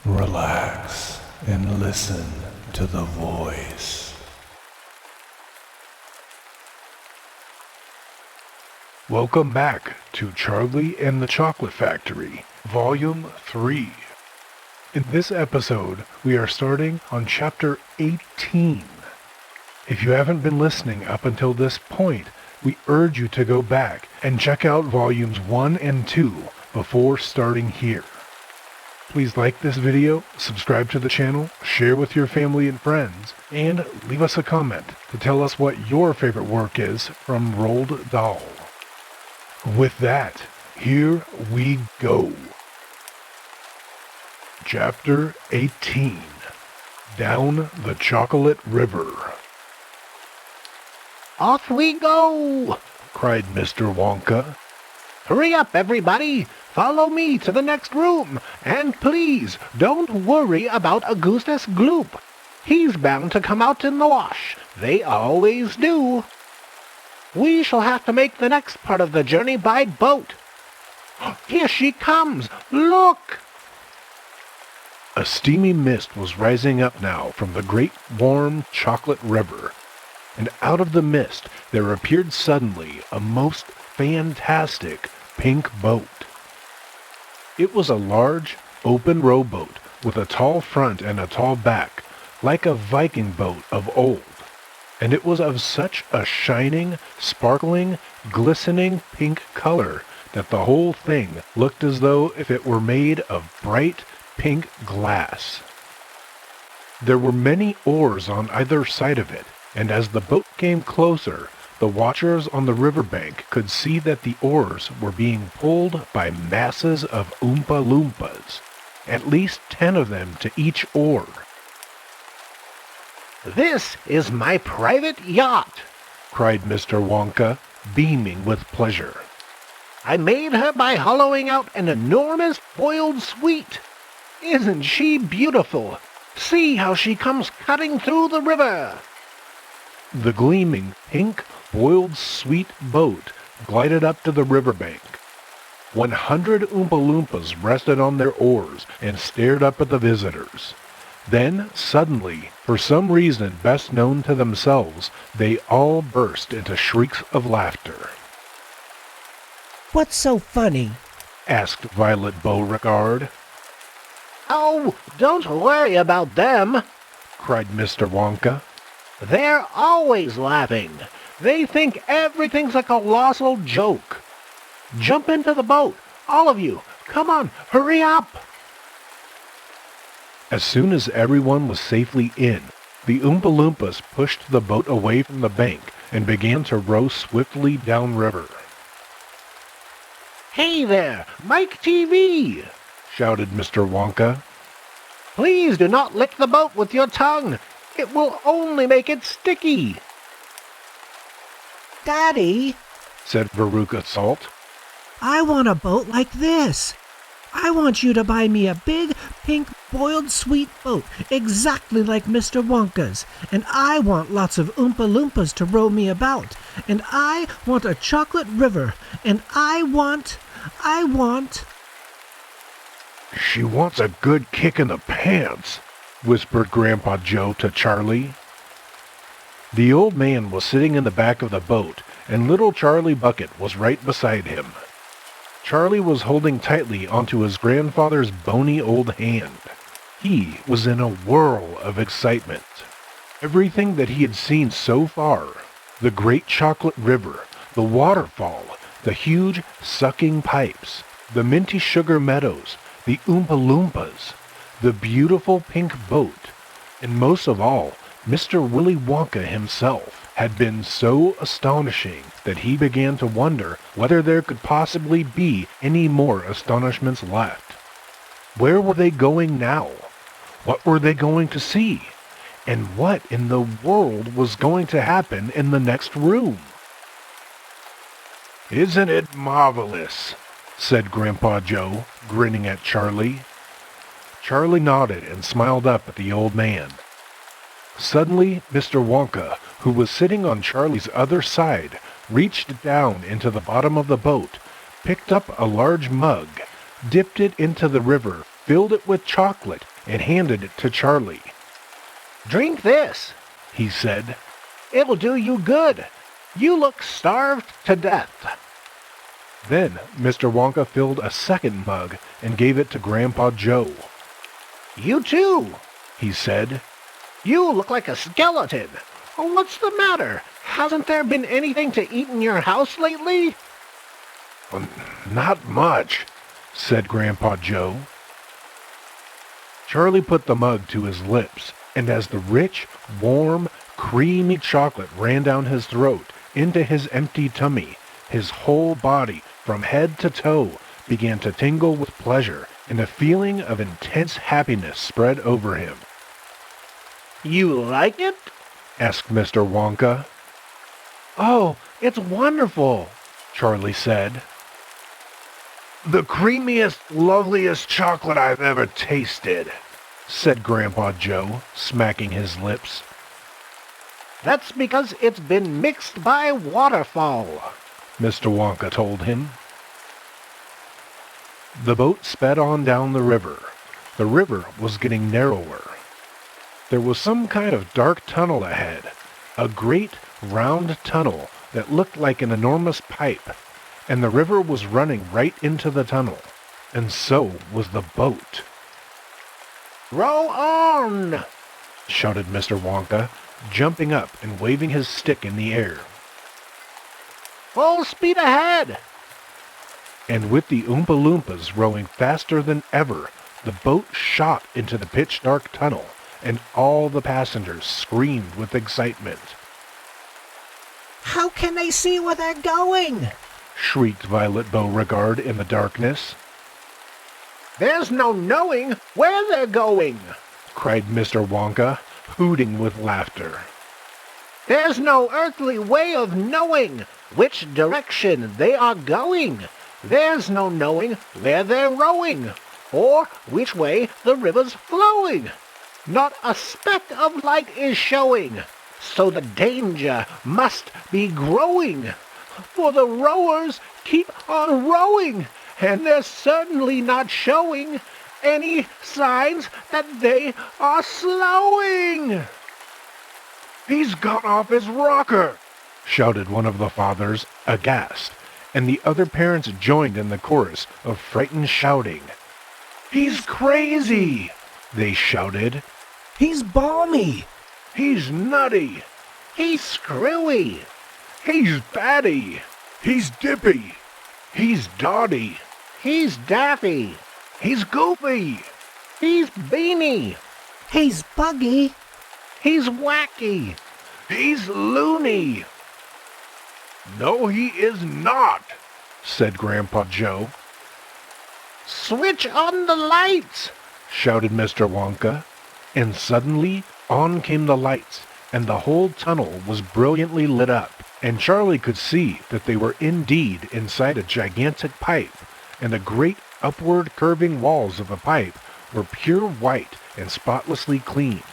Relax and listen to the voice. Welcome back to Charlie and the Chocolate Factory, Volume 3. In this episode, we are starting on Chapter 18. If you haven't been listening up until this point, we urge you to go back and check out Volumes 1 and 2 before starting here. Please like this video, subscribe to the channel, share with your family and friends, and leave us a comment to tell us what your favorite work is from Roald Dahl. With that, here we go. Chapter 18. Down the Chocolate River. Off we go! Cried Mr. Wonka. Hurry up, everybody! Follow me to the next room, and please don't worry about Augustus Gloop. He's bound to come out in the wash. They always do. We shall have to make the next part of the journey by boat. Here she comes! Look! A steamy mist was rising up now from the great warm chocolate river, and out of the mist there appeared suddenly a most fantastic pink boat. It was a large, open rowboat with a tall front and a tall back, like a Viking boat of old, and it was of such a shining, sparkling, glistening pink color that the whole thing looked as though if it were made of bright pink glass. There were many oars on either side of it, and as the boat came closer, the watchers on the riverbank could see that the oars were being pulled by masses of Oompa Loompas, at least 10 of them to each oar. This is my private yacht, cried Mr. Wonka, beaming with pleasure. I made her by hollowing out an enormous boiled sweet. Isn't she beautiful? See how she comes cutting through the river. The gleaming, pink, boiled sweet boat glided up to the riverbank. 100 Oompa Loompas rested on their oars and stared up at the visitors. Then, suddenly, for some reason best known to themselves, they all burst into shrieks of laughter. "What's so funny?" asked Violet Beauregard. Oh, don't worry about them, cried Mr. Wonka. They're always laughing. They think everything's a colossal joke. Jump into the boat, all of you. Come on, hurry up. As soon as everyone was safely in, the Oompa Loompas pushed the boat away from the bank and began to row swiftly downriver. Hey there, Mike TV! shouted Mr. Wonka. Please do not lick the boat with your tongue. It will only make it sticky. "Daddy, said Veruca Salt. I want a boat like this. I want you to buy me a big, pink, boiled sweet boat, exactly like Mr. Wonka's. And I want lots of Oompa Loompas to row me about. And I want a chocolate river. And I want... She wants a good kick in the pants, whispered Grandpa Joe to Charlie. The old man was sitting in the back of the boat, and little Charlie Bucket was right beside him. Charlie was holding tightly onto his grandfather's bony old hand. He was in a whirl of excitement. Everything that he had seen so far, the great chocolate river, the waterfall, the huge sucking pipes, the minty sugar meadows, the Oompa Loompas, the beautiful pink boat, and most of all, Mr. Willy Wonka himself, had been so astonishing that he began to wonder whether there could possibly be any more astonishments left. Where were they going now? What were they going to see? And what in the world was going to happen in the next room? "Isn't it marvelous?" said Grandpa Joe, grinning at Charlie. Charlie nodded and smiled up at the old man. Suddenly, Mr. Wonka, who was sitting on Charlie's other side, reached down into the bottom of the boat, picked up a large mug, dipped it into the river, filled it with chocolate, and handed it to Charlie. "Drink this," he said. "It'll do you good. You look starved to death." Then Mr. Wonka filled a second mug and gave it to Grandpa Joe. "You too," he said. "You look like a skeleton. What's the matter? Hasn't there been anything to eat in your house lately?" "Not much," said Grandpa Joe. Charlie put the mug to his lips, and as the rich, warm, creamy chocolate ran down his throat into his empty tummy, his whole body, from head to toe, began to tingle with pleasure, and a feeling of intense happiness spread over him. "You like it?" asked Mr. Wonka. "Oh, it's wonderful," Charlie said. "The creamiest, loveliest chocolate I've ever tasted," said Grandpa Joe, smacking his lips. "That's because it's been mixed by waterfall," Mr. Wonka told him. The boat sped on down the river. The river was getting narrower. There was some kind of dark tunnel ahead, a great, round tunnel that looked like an enormous pipe, and the river was running right into the tunnel, and so was the boat. "Row on!" shouted Mr. Wonka, jumping up and waving his stick in the air. "Full speed ahead!" And with the Oompa Loompas rowing faster than ever, the boat shot into the pitch-dark tunnel, and all the passengers screamed with excitement. How can they see where they're going? Shrieked Violet Beauregard in the darkness. "There's no knowing where they're going," cried Mr. Wonka, hooting with laughter. "There's no earthly way of knowing which direction they are going. There's no knowing where they're rowing, or which way the river's flowing. Not a speck of light is showing, so the danger must be growing. For the rowers keep on rowing, and they're certainly not showing any signs that they are slowing." "He's gone off his rocker!" shouted one of the fathers, aghast, and the other parents joined in the chorus of frightened shouting. "He's crazy!" they shouted. He's balmy. "He's nutty! "He's screwy." He's batty! He's dippy! He's dotty! "He's daffy." He's goofy! "He's beany." He's buggy. "He's wacky." He's loony!" "No, he is not!" said Grandpa Joe. "Switch on the lights!" shouted Mr. Wonka, and suddenly on came the lights, and the whole tunnel was brilliantly lit up, and Charlie could see that they were indeed inside a gigantic pipe, and the great upward curving walls of the pipe were pure white and spotlessly clean.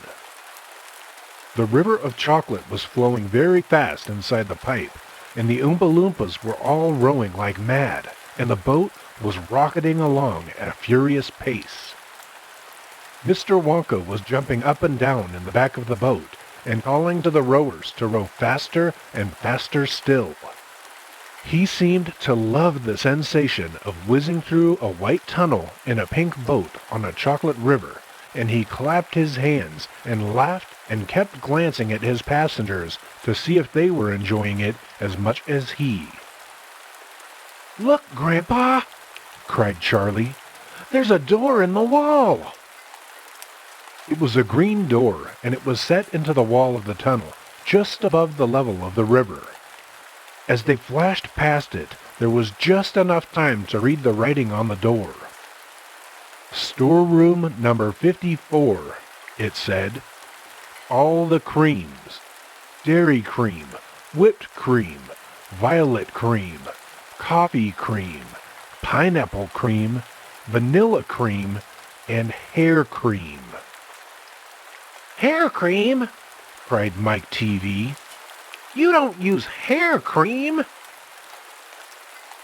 The river of chocolate was flowing very fast inside the pipe, and the Oompa Loompas were all rowing like mad, and the boat was rocketing along at a furious pace. Mr. Wonka was jumping up and down in the back of the boat and calling to the rowers to row faster and faster still. He seemed to love the sensation of whizzing through a white tunnel in a pink boat on a chocolate river, and he clapped his hands and laughed and kept glancing at his passengers to see if they were enjoying it as much as he. "Look, Grandpa!" cried Charlie. "There's a door in the wall!" It was a green door, and it was set into the wall of the tunnel, just above the level of the river. As they flashed past it, there was just enough time to read the writing on the door. "Storeroom number 54, it said. "All the creams. Dairy cream, whipped cream, violet cream, coffee cream, pineapple cream, vanilla cream, and hair cream." "Hair cream?" cried Mike TV. "You don't use hair cream."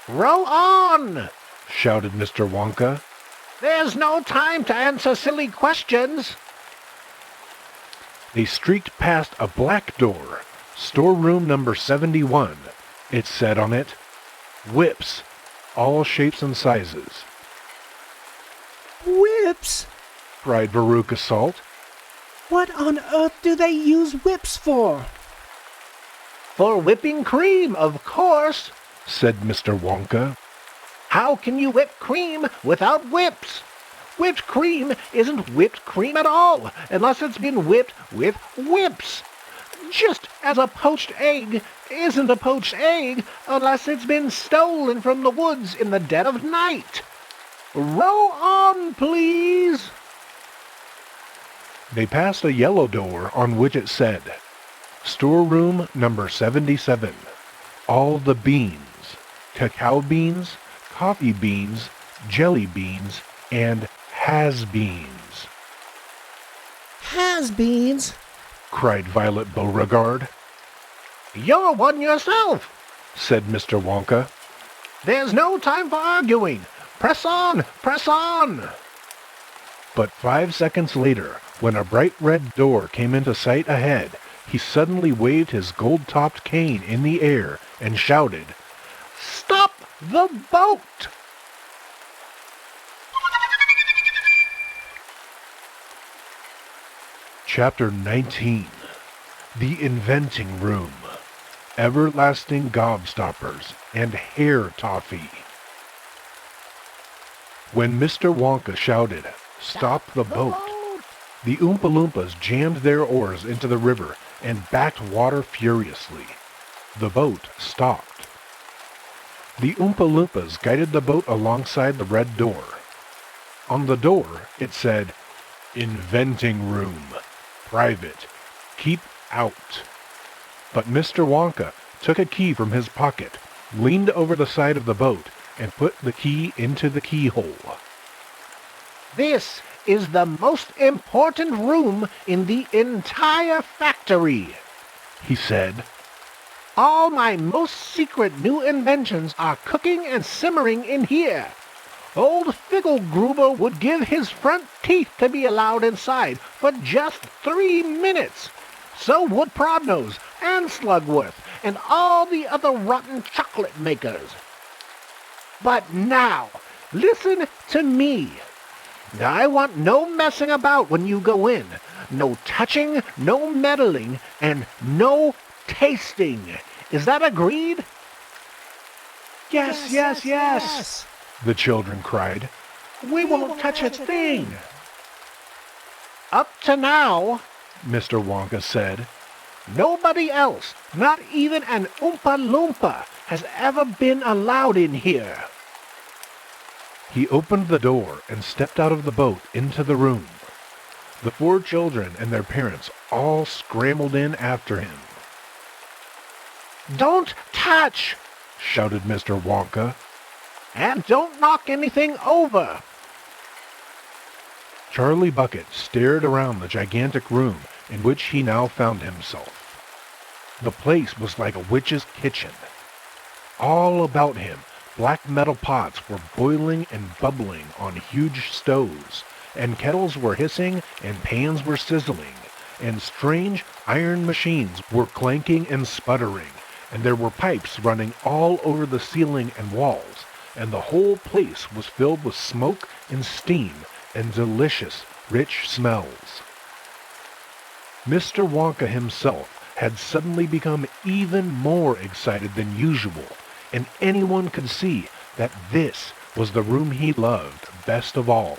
"Row on!" shouted Mr. Wonka. There's no time to answer silly questions. They streaked past a black door, storeroom number 71. It said on it, "Whips, all shapes and sizes." Whips? Cried Veruca Salt. What on earth do they use whips for? For whipping cream, of course. Said Mr. Wonka. How can you whip cream without whips? Whipped cream isn't whipped cream at all, unless it's been whipped with whips. Just as a poached egg isn't a poached egg unless it's been stolen from the woods in the dead of night. Row on, please. They passed a yellow door on which it said, "Storeroom number 77. All the beans, cacao beans, coffee beans, jelly beans, and has-beens." Has-beens? Cried Violet Beauregard. You're one yourself, Said Mr. Wonka. There's no time for arguing. Press on, press on. But 5 seconds later, when a bright red door came into sight ahead, he suddenly waved his gold-topped cane in the air and shouted, Stop the boat! Chapter 19. The Inventing Room. Everlasting Gobstoppers and Hair Toffee. When Mr. Wonka shouted, "Stop the boat," the Oompa Loompas jammed their oars into the river and backed water furiously. The boat stopped. The Oompa Loompas guided the boat alongside the red door. On the door, it said, "Inventing Room. Private. Keep out." But Mr. Wonka took a key from his pocket, leaned over the side of the boat, and put the key into the keyhole. This is the most important room in the entire factory, He said, All my most secret new inventions are cooking and simmering in here. Old Figglegruber would give his front teeth to be allowed inside for just 3 minutes. So would Prodnose and Slugworth and all the other rotten chocolate makers. But now, listen to me. I want no messing about when you go in. No touching, no meddling, and no tasting. Is that agreed? Yes, yes, yes, the children cried. We won't touch a thing. Up to now, Mr. Wonka said, nobody else, not even an Oompa Loompa, has ever been allowed in here. He opened the door and stepped out of the boat into the room. The 4 children and their parents all scrambled in after him. Don't touch, shouted Mr. Wonka. And don't knock anything over. Charlie Bucket stared around the gigantic room in which he now found himself. The place was like a witch's kitchen. All about him, black metal pots were boiling and bubbling on huge stoves, and kettles were hissing and pans were sizzling, and strange iron machines were clanking and sputtering, and there were pipes running all over the ceiling and walls, and the whole place was filled with smoke and steam and delicious, rich smells. Mr. Wonka himself had suddenly become even more excited than usual, and anyone could see that this was the room he loved best of all.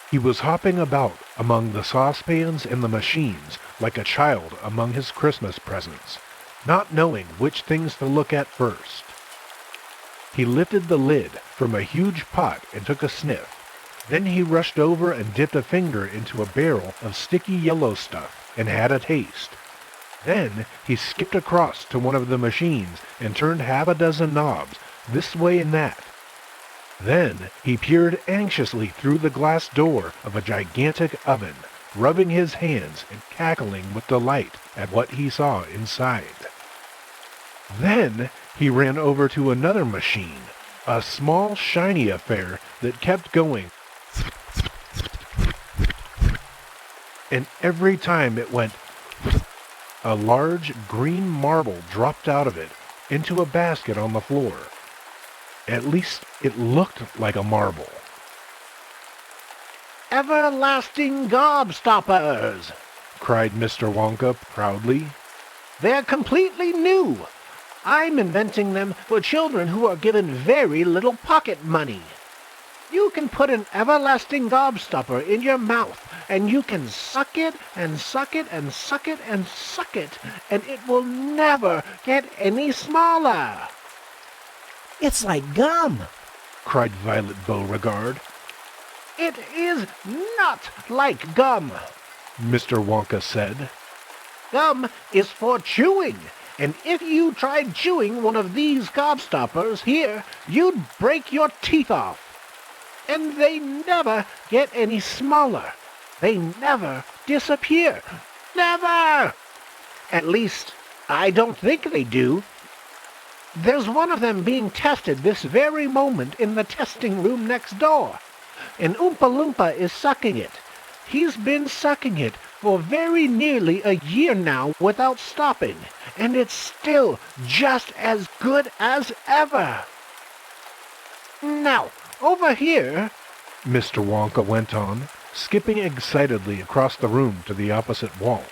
He was hopping about among the saucepans and the machines like a child among his Christmas presents, not knowing which things to look at first. He lifted the lid from a huge pot and took a sniff. Then he rushed over and dipped a finger into a barrel of sticky yellow stuff and had a taste. Then he skipped across to one of the machines and turned half a dozen knobs, this way and that. Then he peered anxiously through the glass door of a gigantic oven, rubbing his hands and cackling with delight at what he saw inside. Then he ran over to another machine, a small shiny affair that kept going, and every time it went, a large green marble dropped out of it into a basket on the floor. At least it looked like a marble. Everlasting gobstoppers! Cried Mr. Wonka proudly. They're completely new. I'm inventing them for children who are given very little pocket money. You can put an everlasting gobstopper in your mouth, and you can suck it and suck it and suck it and suck it, and it will never get any smaller. It's like gum. Cried Violet Beauregard. It is not like gum. Mr. Wonka said. Gum is for chewing, and if you tried chewing one of these gobstoppers here, you'd break your teeth off. And they never get any smaller. They never disappear. Never! At least, I don't think they do. There's one of them being tested this very moment in the testing room next door. And Oompa Loompa is sucking it. He's been sucking it for very nearly a year now without stopping, and it's still just as good as ever. Now, over here, Mr. Wonka went on, skipping excitedly across the room to the opposite wall.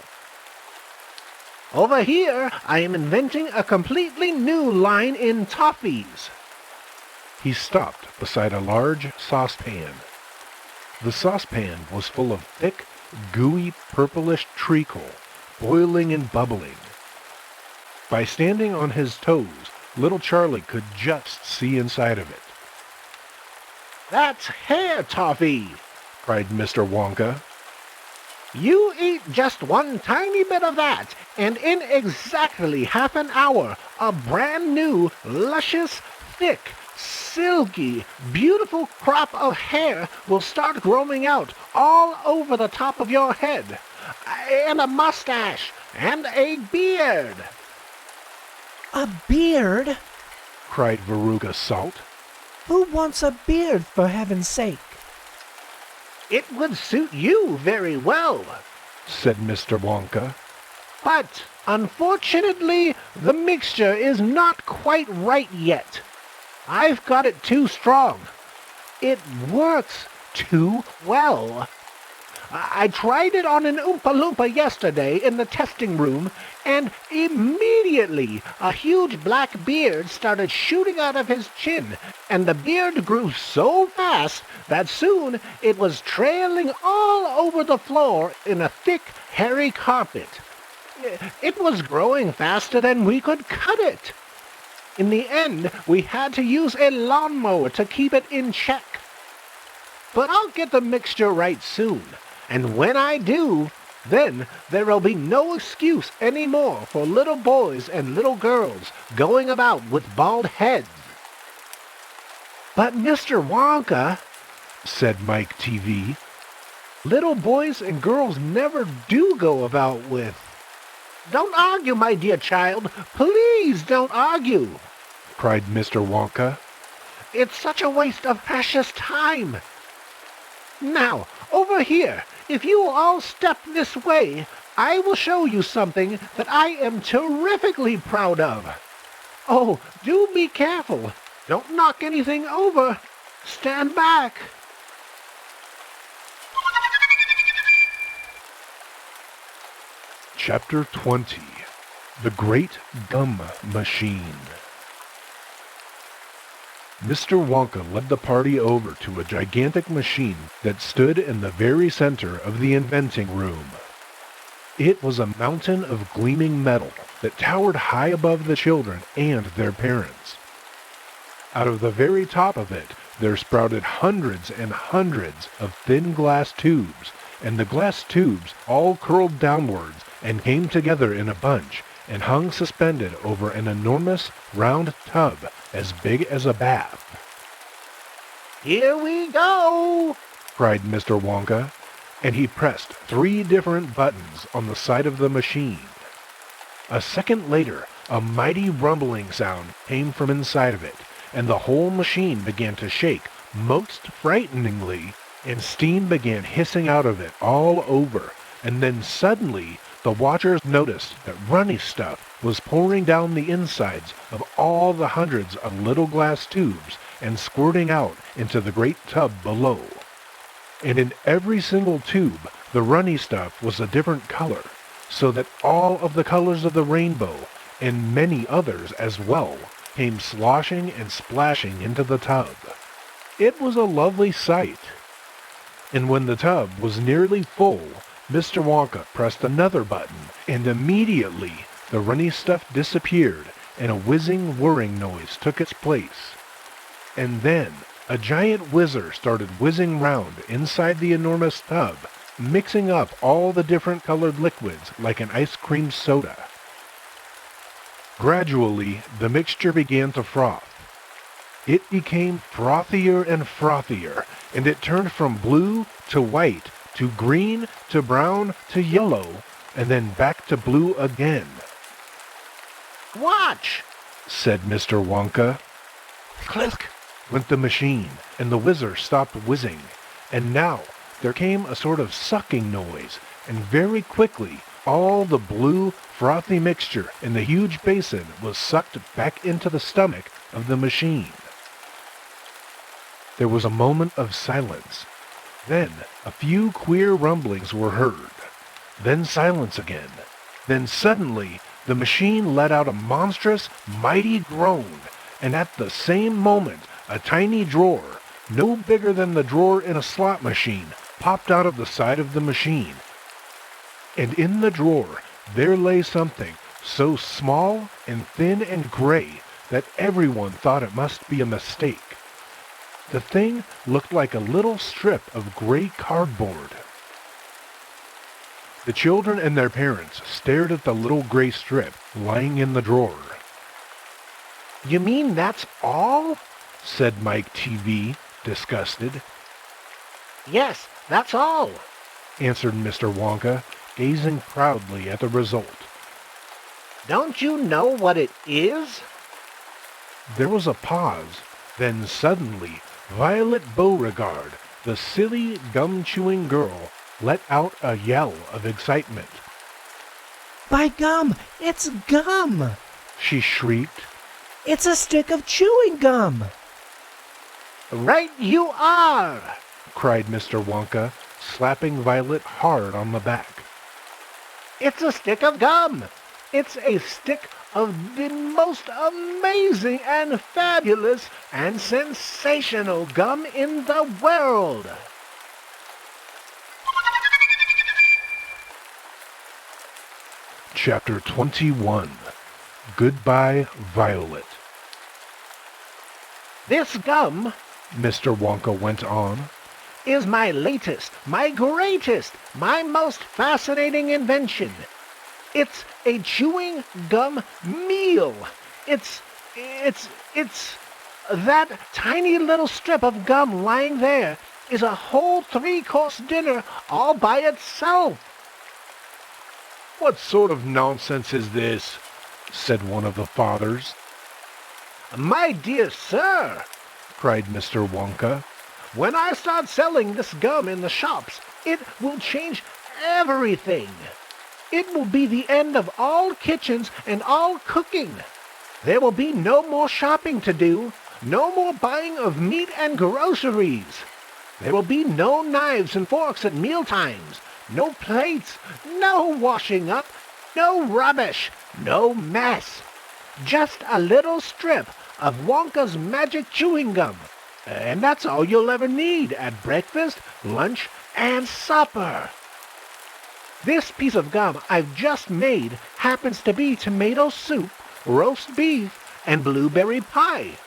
Over here, I am inventing a completely new line in toffees. He stopped beside a large saucepan. The saucepan was full of thick, gooey, purplish treacle, boiling and bubbling. By standing on his toes, little Charlie could just see inside of it. That's hair toffee, cried Mr. Wonka. You eat just one tiny bit of that, and in exactly half an hour, a brand new, luscious, thick, silky, beautiful crop of hair will start growing out all over the top of your head, and a mustache, and a beard. A beard? Cried Veruca Salt. Who wants a beard, for heaven's sake? It would suit you very well, said Mr. Wonka. But, unfortunately, the mixture is not quite right yet. I've got it too strong. It works too well. I tried it on an Oompa Loompa yesterday in the testing room, and immediately a huge black beard started shooting out of his chin, and the beard grew so fast that soon it was trailing all over the floor in a thick, hairy carpet. It was growing faster than we could cut it. In the end, we had to use a lawnmower to keep it in check. But I'll get the mixture right soon, and when I do, then there'll be no excuse anymore for little boys and little girls going about with bald heads. But Mr. Wonka, said Mike TV, little boys and girls never do go about with. Don't argue, my dear child. Please don't argue, cried Mr. Wonka. It's such a waste of precious time. Now, over here, if you will all step this way, I will show you something that I am terrifically proud of. Oh, do be careful. Don't knock anything over. Stand back. Chapter 20. The Great Gum Machine. Mr. Wonka led the party over to a gigantic machine that stood in the very center of the inventing room. It was a mountain of gleaming metal that towered high above the children and their parents. Out of the very top of it, there sprouted hundreds and hundreds of thin glass tubes, and the glass tubes all curled downwards and came together in a bunch and hung suspended over an enormous round tub as big as a bath. Here we go, cried Mr. Wonka, and he pressed 3 different buttons on the side of the machine. A second later, a mighty rumbling sound came from inside of it, and the whole machine began to shake most frighteningly, and steam began hissing out of it all over. And then suddenly, the watchers noticed that runny stuff was pouring down the insides of all the hundreds of little glass tubes and squirting out into the great tub below. And in every single tube, the runny stuff was a different color, so that all of the colors of the rainbow, and many others as well, came sloshing and splashing into the tub. It was a lovely sight. And when the tub was nearly full, Mr. Wonka pressed another button, and immediately the runny stuff disappeared, and a whizzing, whirring noise took its place. And then a giant whizzer started whizzing round inside the enormous tub, mixing up all the different colored liquids like an ice cream soda. Gradually, the mixture began to froth. It became frothier and frothier, and it turned from blue to white to green to brown to yellow, and then back to blue again. "Watch!" said Mr. Wonka. Click! Went the machine, and the whizzer stopped whizzing, and now there came a sort of sucking noise, and very quickly all the blue, frothy mixture in the huge basin was sucked back into the stomach of the machine. There was a moment of silence. Then a few queer rumblings were heard. Then silence again. Then suddenly the machine let out a monstrous, mighty groan, and at the same moment a tiny drawer, no bigger than the drawer in a slot machine, popped out of the side of the machine. And in the drawer there lay something so small and thin and gray that everyone thought it must be a mistake. The thing looked like a little strip of gray cardboard. The children and their parents stared at the little gray strip lying in the drawer. "You mean that's all?" said Mike TV, disgusted. "Yes, that's all," answered Mr. Wonka, gazing proudly at the result. "Don't you know what it is?" There was a pause. Then suddenly, Violet Beauregard, the silly, gum-chewing girl, let out a yell of excitement. By gum, it's gum! She shrieked. It's a stick of chewing gum! "Right you are!" cried Mr. Wonka, slapping Violet hard on the back. "It's a stick of gum! It's a stick of the most amazing and fabulous and sensational gum in the world!" Chapter 21. Goodbye, Violet. "This gum," Mr. Wonka went on, "is my latest, my greatest, my most fascinating invention. It's a chewing gum meal. It's that tiny little strip of gum lying there is a whole 3-course dinner all by itself." "What sort of nonsense is this?" said one of the fathers. "My dear sir," cried Mr. Wonka, "when I start selling this gum in the shops, it will change everything. It will be the end of all kitchens and all cooking. There will be no more shopping to do, no more buying of meat and groceries. There will be no knives and forks at mealtimes, no plates, no washing up, no rubbish, no mess. Just a little strip of Wonka's magic chewing gum. And that's all you'll ever need at breakfast, lunch, and supper. This piece of gum I've just made happens to be tomato soup, roast beef, and blueberry pie.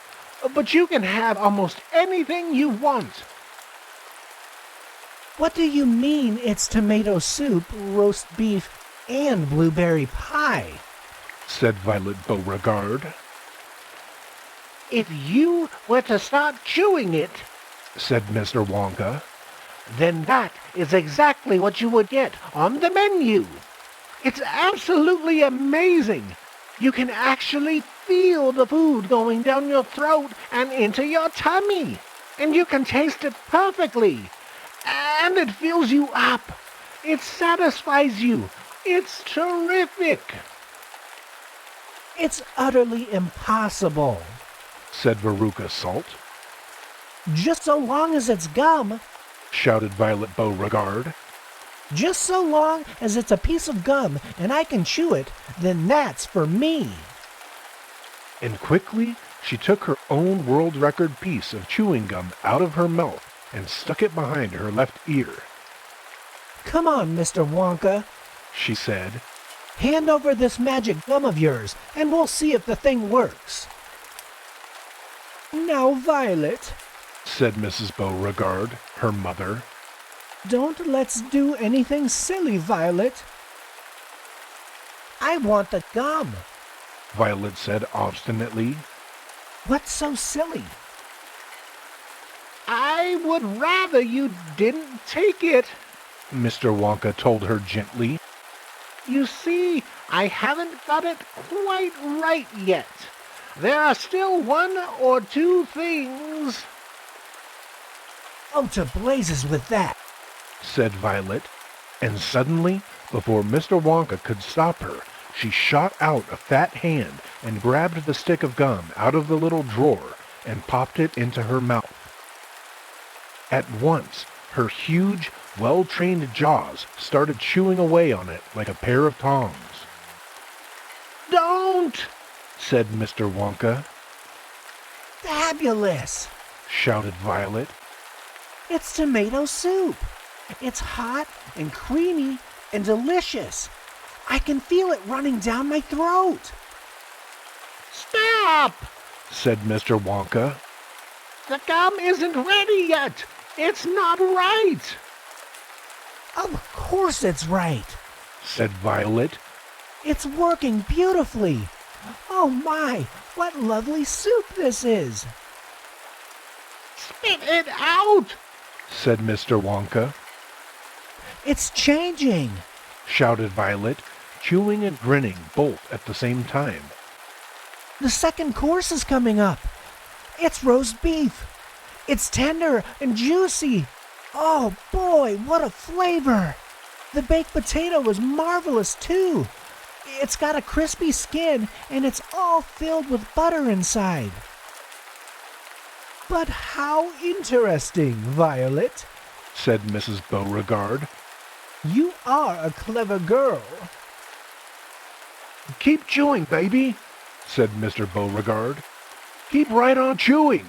But you can have almost anything you want." What do you mean it's tomato soup, roast beef, and blueberry pie? said Violet Beauregard. "If you were to start chewing it," said Mr. Wonka, "then that is exactly what you would get on the menu. It's absolutely amazing. You can actually feel the food going down your throat and into your tummy. And you can taste it perfectly. And it fills you up. It satisfies you. It's terrific, It's utterly impossible. said Veruca Salt. Just so long as it's gum. Shouted Violet Beauregard. Just so long as it's a piece of gum and I can chew it, then that's for me. And quickly she took her own world record piece of chewing gum out of her mouth and stuck it behind her left ear. Come on, Mr. Wonka. She said. Hand over this magic gum of yours, and we'll see if the thing works. Now, Violet, said Mrs. Beauregard, her mother. don't let's do anything silly, Violet. I want the gum. Violet said obstinately. What's so silly? I would rather you didn't take it. Mr. Wonka told her gently. You see, I haven't got it quite right yet. There are still one or two things. Oh, to blazes with that. Said Violet, and suddenly, before Mr. Wonka could stop her, she shot out a fat hand and grabbed the stick of gum out of the little drawer and popped it into her mouth. At once, her huge, well-trained jaws started chewing away on it like a pair of tongs. Don't! Said Mr. Wonka. Fabulous! Shouted Violet. It's tomato soup. It's hot and creamy and delicious. I can feel it running down my throat. Stop! Said Mr. Wonka. The gum isn't ready yet. It's not right. Of course it's right. Said Violet. It's working beautifully. Oh my, what lovely soup this is. Spit it out! Said Mr. Wonka. It's changing. Shouted Violet, chewing and grinning both at the same time. The second course is coming up. It's roast beef. It's tender and juicy. Oh boy, what a flavor. The baked potato is marvelous too. It's got a crispy skin and it's all filled with butter inside. But how interesting, Violet. Said Mrs. Beauregard. You are a clever girl. Keep chewing, baby, said Mr. Beauregard. Keep right on chewing.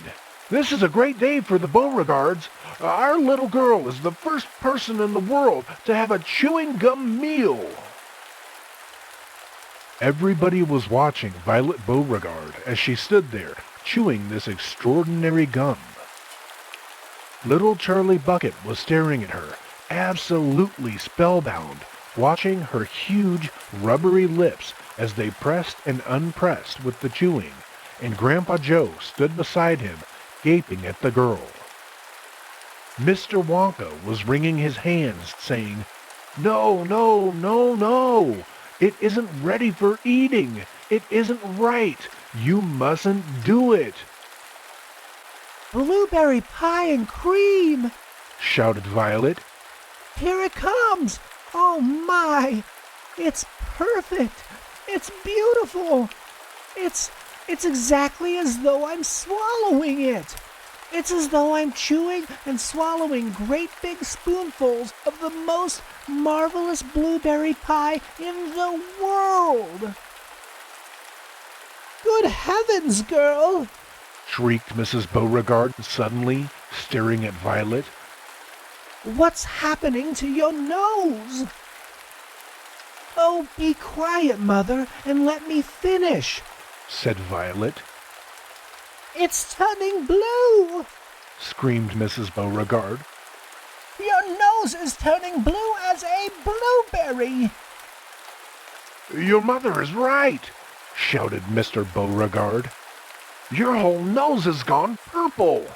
This is a great day for the Beauregards. Our little girl is the first person in the world to have a chewing gum meal. Everybody was watching Violet Beauregard as she stood there, chewing this extraordinary gum. Little Charlie Bucket was staring at her, absolutely spellbound, watching her huge, rubbery lips as they pressed and unpressed with the chewing, and Grandpa Joe stood beside him, gaping at the girl. Mr. Wonka was wringing his hands, saying, "No, no, no, no! It isn't ready for eating! It isn't right! You mustn't do it!" Blueberry pie and cream. shouted Violet. Here it comes. Oh my. It's perfect. It's beautiful. It's exactly as though I'm swallowing it. It's as though I'm chewing and swallowing great big spoonfuls of the most marvelous blueberry pie in the world. Good heavens, girl! Shrieked Mrs. Beauregard suddenly, staring at Violet. What's happening to your nose? Oh, be quiet, Mother, and let me finish. Said Violet. It's turning blue. Screamed Mrs. Beauregard. Your nose is turning blue as a blueberry. Your mother is right, shouted Mr. Beauregard. Your whole nose has gone purple.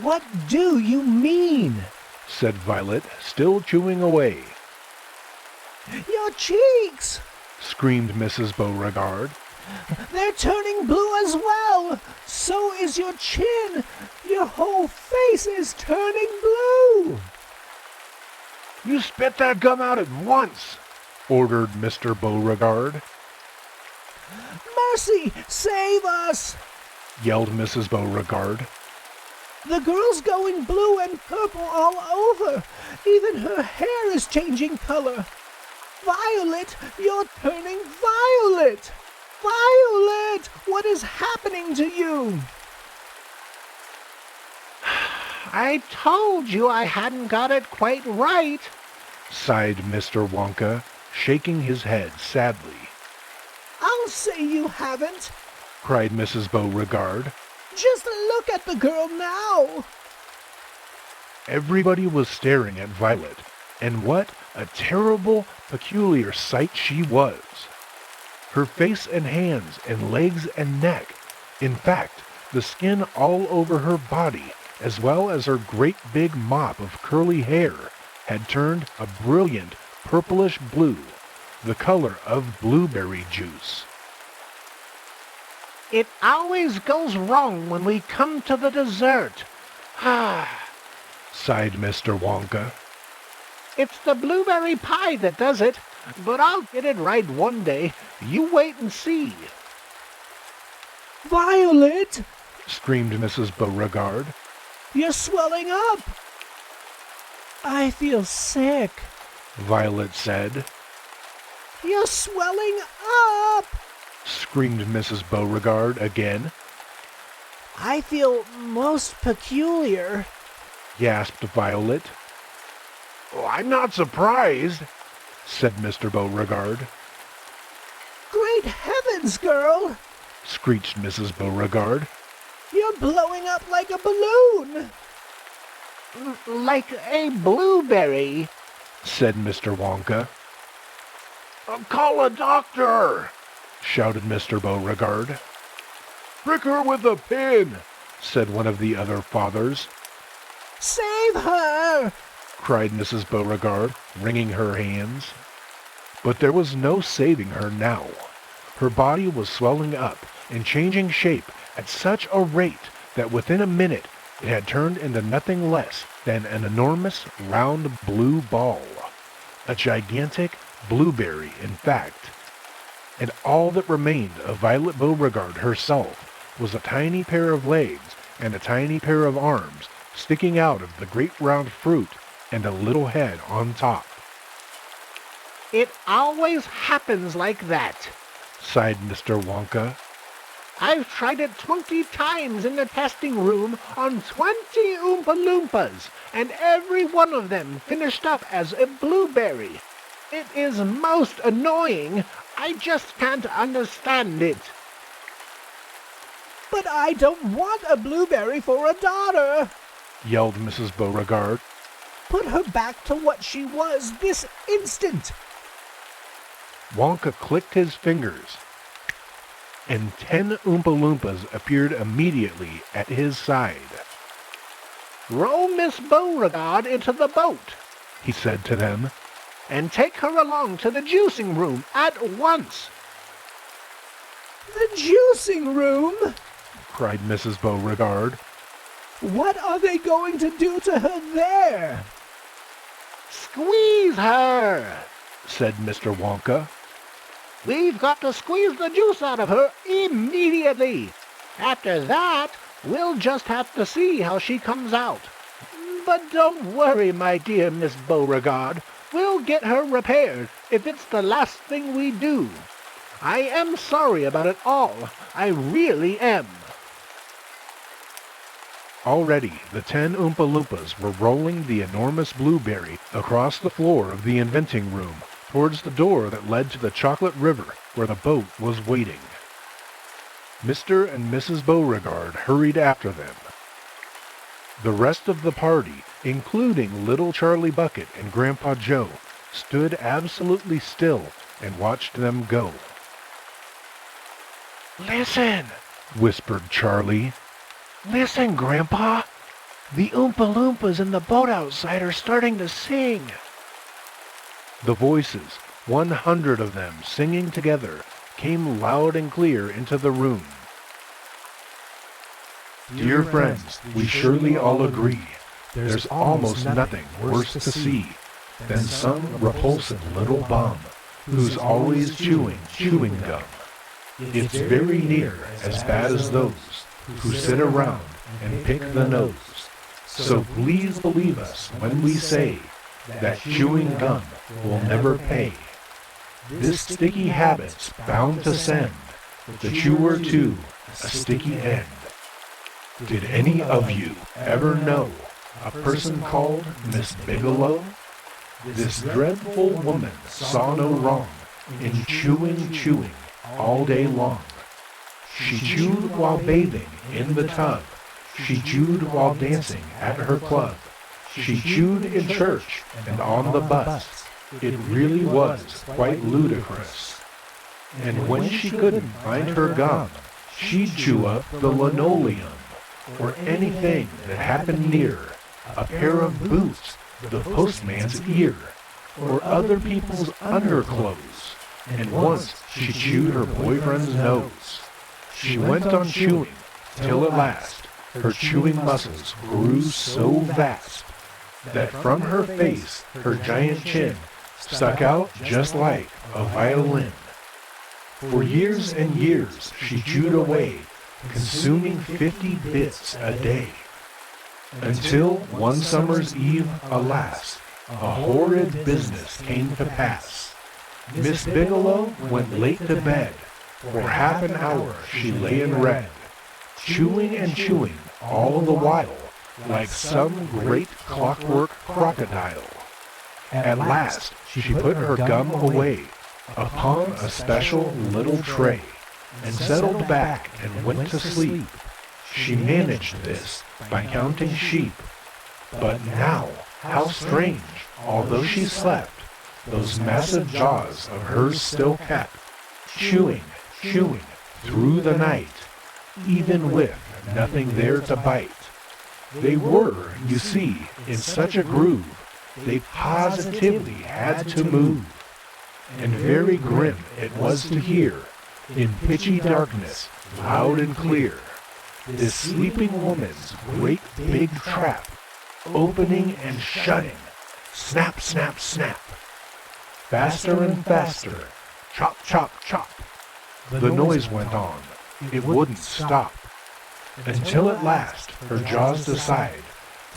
What do you mean? Said Violet, still chewing away. Your cheeks, screamed Mrs. Beauregard. They're turning blue as well. So is your chin. Your whole face is turning blue. You spit that gum out at once, ordered Mr. Beauregard. Mercy, save us! Yelled Mrs. Beauregard. The girl's going blue and purple all over. Even her hair is changing color. Violet, you're turning violet! Violet, what is happening to you? I told you I hadn't got it quite right, sighed Mr. Wonka, shaking his head sadly. I'll say you haven't, cried Mrs. Beauregard. Just look at the girl now. Everybody was staring at Violet, and what a terrible, peculiar sight she was. Her face and hands and legs and neck, in fact, the skin all over her body, as well as her great big mop of curly hair, had turned a brilliant purplish blue, the color of blueberry juice. It always goes wrong when we come to the dessert. Sighed Mr. Wonka. It's the blueberry pie that does it, but I'll get it right one day. You wait and see. Violet, screamed Mrs. Beauregard. You're swelling up. I feel sick, Violet said. You're swelling up, screamed Mrs. Beauregard again. I feel most peculiar, gasped Violet. Oh, I'm not surprised, said Mr. Beauregard. Great heavens, girl, screeched Mrs. Beauregard. You're blowing up like a balloon. Like a blueberry, said Mr. Wonka. Call a doctor, shouted Mr. Beauregard. Prick her with a pin, said one of the other fathers. Save her, cried Mrs. Beauregard, wringing her hands. But there was no saving her now. Her body was swelling up and changing shape at such a rate that within a minute it had turned into nothing less than an enormous round blue ball. A gigantic blueberry, in fact. And all that remained of Violet Beauregard herself was a tiny pair of legs and a tiny pair of arms sticking out of the great round fruit and a little head on top. It always happens like that, sighed Mr. Wonka. I've tried it 20 times in the testing room on 20 Oompa Loompas, and every one of them finished up as a blueberry. It is most annoying. I just can't understand it. But I don't want a blueberry for a daughter, yelled Mrs. Beauregard. Put her back to what she was this instant. Wonka clicked his fingers, and 10 Oompa Loompas appeared immediately at his side. Row Miss Beauregard into the boat, he said to them, and take her along to the juicing room at once. The juicing room? cried Mrs. Beauregard. What are they going to do to her there? Squeeze her, said Mr. Wonka. We've got to squeeze the juice out of her immediately. After that, we'll just have to see how she comes out. But don't worry, my dear Miss Beauregard. We'll get her repaired if it's the last thing we do. I am sorry about it all. I really am. Already, the 10 Oompa Loompas were rolling the enormous blueberry across the floor of the inventing room towards the door that led to the chocolate river where the boat was waiting. Mr. and Mrs. Beauregard hurried after them. The rest of the party, including little Charlie Bucket and Grandpa Joe, stood absolutely still and watched them go. Listen, whispered Charlie. Listen, Grandpa. The Oompa Loompas in the boat outside are starting to sing. The voices, 100 of them singing together came loud and clear into the room. Dear friends, we surely all agree there's almost nothing worse to see than some repulsive little bum who's always chewing gum. It's very near as bad as those who sit around and pick the nose. So please believe us when we say that chewing gum will never pay. This sticky habit's bound to send the chewer to a sticky end. Did any of you ever know a person called Miss Bigelow? This dreadful woman saw no wrong in chewing all day long. She chewed while bathing in the tub. She chewed while dancing at her club. She chewed in church and on the bus. It really was quite ludicrous. And when she couldn't find her gum, she'd chew up the linoleum, or anything that happened near, a pair of boots, the postman's ear, or other people's underclothes. And once she chewed her boyfriend's nose. She went on chewing till at last her chewing muscles grew so vast that from her face her giant chin stuck out just like a violin. For years and years she chewed away, consuming 50 bits a day, until one summer's eve, alas, a horrid business came to pass. Miss Bigelow went late to bed. For half an hour she lay and read, chewing and chewing all the while, like some great clockwork crocodile. At last she put her gum away upon a special little tray, and settled back and went to sleep. She managed this by counting sheep. But now, how strange, although she slept, those massive jaws of hers still kept chewing through the night, even with nothing there to bite. They were, you see, in such a groove, they positively had to move. And very grim it was to hear, in pitchy darkness, loud and clear, this sleeping woman's great big trap, opening and shutting, snap, snap, snap. Faster and faster, chop, chop, chop. The noise went on, it wouldn't stop, until at last her jaws decide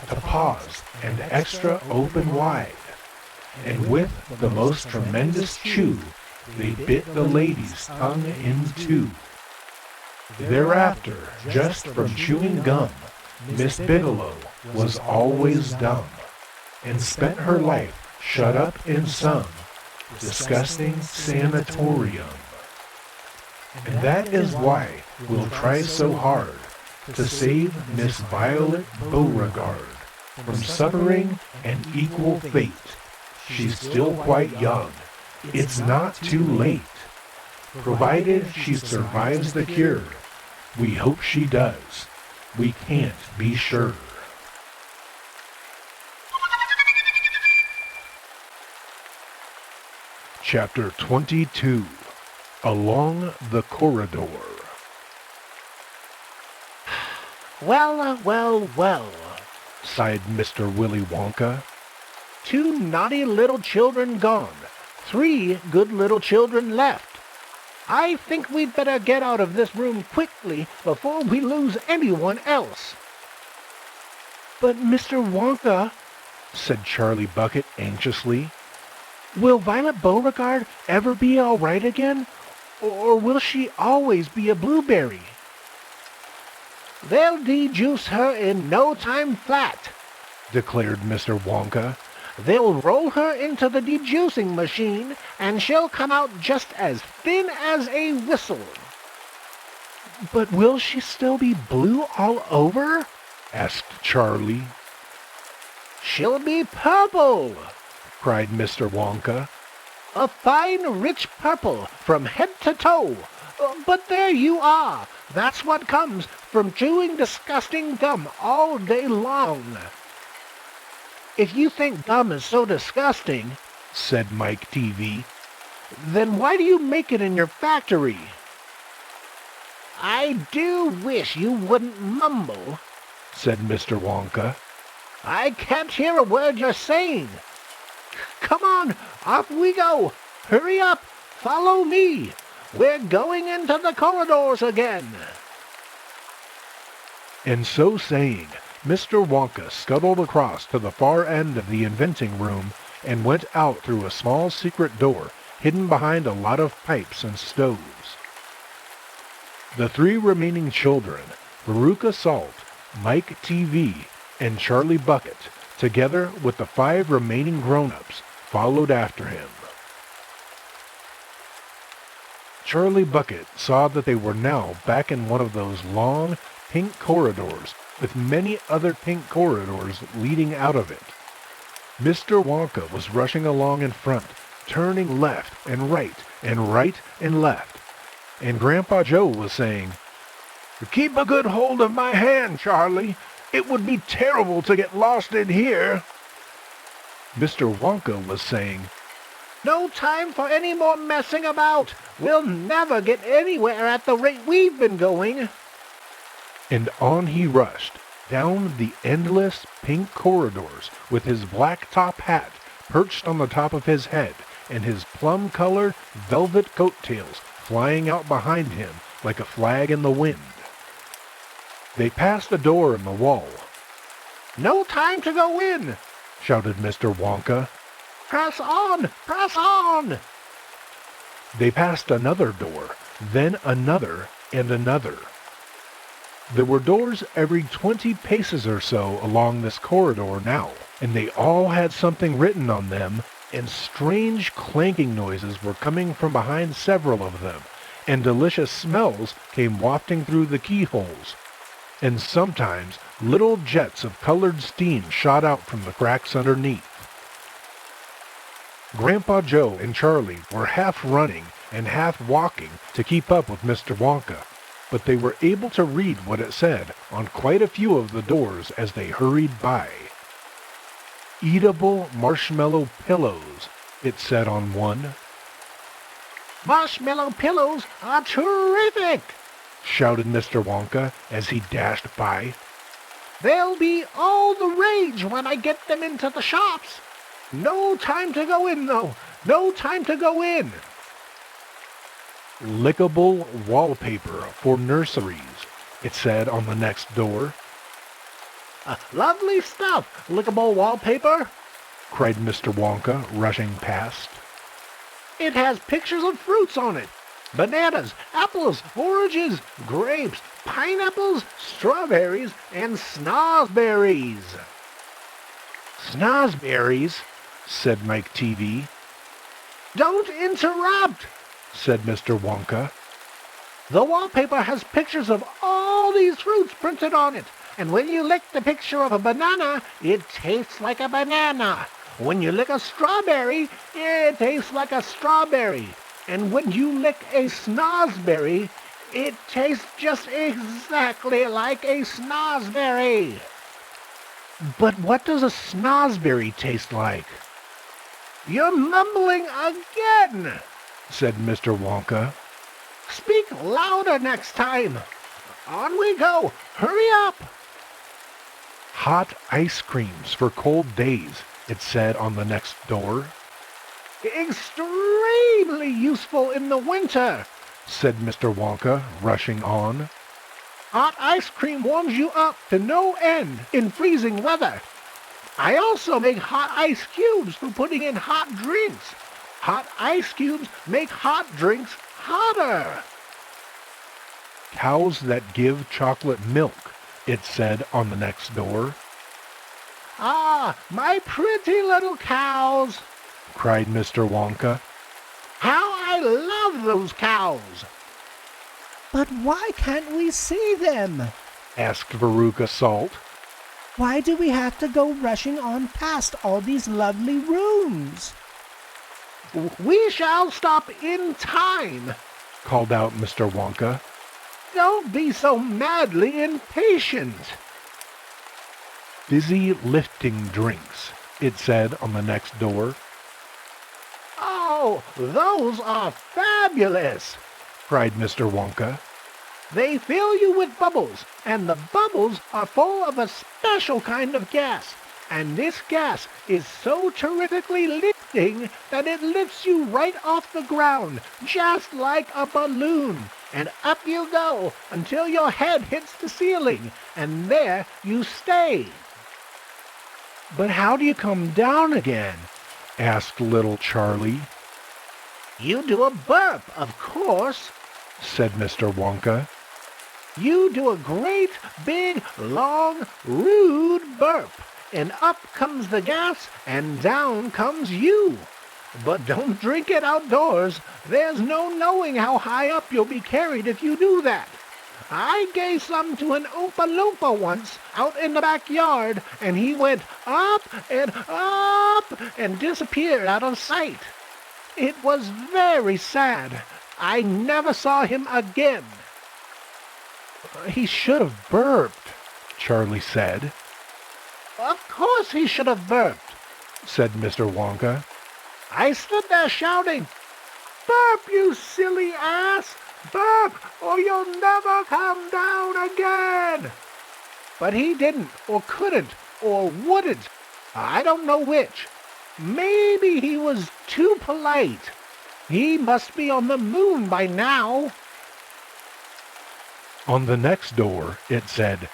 to pause and extra open wide. And with the most tremendous chew, they bit the lady's tongue in two. Thereafter, just from chewing gum, Miss Bigelow was always dumb, and spent her life shut up in some disgusting sanatorium. And that is why we'll try so hard to save Miss Violet Beauregard from suffering an equal fate. She's still quite young. It's not too late. Provided she survives the cure. We hope she does. We can't be sure. Chapter 22. Along the Corridor. Well, sighed Mr. Willy Wonka. 2 naughty little children gone, 3 good little children left. I think we'd better get out of this room quickly before we lose anyone else. But Mr. Wonka, said Charlie Bucket anxiously, will Violet Beauregard ever be all right again? Or will she always be a blueberry? They'll dejuice her in no time flat, declared Mr. Wonka. They'll roll her into the dejuicing machine, and she'll come out just as thin as a whistle. But will she still be blue all over? Asked Charlie. She'll be purple, cried Mr. Wonka. A fine, rich purple from head to toe. But there you are. That's what comes from chewing disgusting gum all day long. If you think gum is so disgusting, said Mike TV, Then why do you make it in your factory? I do wish you wouldn't mumble, said Mr. Wonka. I can't hear a word you're saying. Come on, off we go. Hurry up, follow me. We're going into the corridors again. And so saying, Mr. Wonka scuttled across to the far end of the inventing room and went out through a small secret door hidden behind a lot of pipes and stoves. The three remaining children, Veruca Salt, Mike TV, and Charlie Bucket, together with the 5 remaining grown-ups, followed after him. Charlie Bucket saw that they were now back in one of those long, pink corridors with many other pink corridors leading out of it. Mr. Wonka was rushing along in front, turning left and right and left. And Grandpa Joe was saying, "Keep a good hold of my hand, Charlie. It would be terrible to get lost in here." Mr. Wonka was saying, No time for any more messing about. We'll never get anywhere at the rate we've been going. And on he rushed, down the endless pink corridors with his black top hat perched on the top of his head and his plum-colored velvet coattails flying out behind him like a flag in the wind. They passed a door in the wall. No time to go in, shouted Mr. Wonka. Press on! Press on! They passed another door, then another and another. There were doors every 20 paces or so along this corridor now, and they all had something written on them, and strange clanking noises were coming from behind several of them, and delicious smells came wafting through the keyholes. And sometimes little jets of colored steam shot out from the cracks underneath. Grandpa Joe and Charlie were half running and half walking to keep up with Mr. Wonka, but they were able to read what it said on quite a few of the doors as they hurried by. Eatable marshmallow pillows, it said on one. Marshmallow pillows are terrific, shouted Mr. Wonka as he dashed by. They'll be all the rage when I get them into the shops. No time to go in, though. No time to go in. Lickable wallpaper for nurseries, it said on the next door. Lovely stuff, lickable wallpaper, cried Mr. Wonka, rushing past. It has pictures of fruits on it. Bananas, apples, oranges, grapes, pineapples, strawberries, and snozberries. Snozberries, said Mike TV. Don't interrupt, said Mr. Wonka. The wallpaper has pictures of all these fruits printed on it, and when you lick the picture of a banana, it tastes like a banana. When you lick a strawberry, it tastes like a strawberry. And when you lick a snozberry, it tastes just exactly like a snozberry. But what does a snozberry taste like? You're mumbling again, said Mr. Wonka. Speak louder next time. On we go. Hurry up. Hot ice creams for cold days, it said on the next door. Extremely useful in the winter, said Mr. Wonka, rushing on. Hot ice cream warms you up to no end in freezing weather. I also make hot ice cubes for putting in hot drinks. Hot ice cubes make hot drinks hotter. Cows that give chocolate milk, it said on the next door. Ah, my pretty little cows, cried Mr. Wonka. How I love those cows. But why can't we see them? asked Veruca Salt. Why do we have to go rushing on past all these lovely rooms? We shall stop in time, called out Mr. Wonka. Don't be so madly impatient. Fizzy lifting drinks, it said on the next door. Oh, Oh, those are fabulous!" cried Mr. Wonka. "They fill you with bubbles, and the bubbles are full of a special kind of gas. And this gas is so terrifically lifting that it lifts you right off the ground, just like a balloon. And up you go until your head hits the ceiling, and there you stay." "But how do you come down again?" asked little Charlie. "You do a burp, of course," said Mr. Wonka. "You do a great, big, long, rude burp, and up comes the gas, and down comes you. But don't drink it outdoors. There's no knowing how high up you'll be carried if you do that. I gave some to an Oompa Loompa once out in the backyard, and he went up and disappeared out of sight. It was very sad. I never saw him again." "He should have burped," Charlie said. "Of course he should have burped," said Mr. Wonka. "I stood there shouting, 'Burp, you silly ass! Burp, or you'll never come down again!' But he didn't, or couldn't, or wouldn't. I don't know which. Maybe he was too polite. He must be on the moon by now." On the next door it said,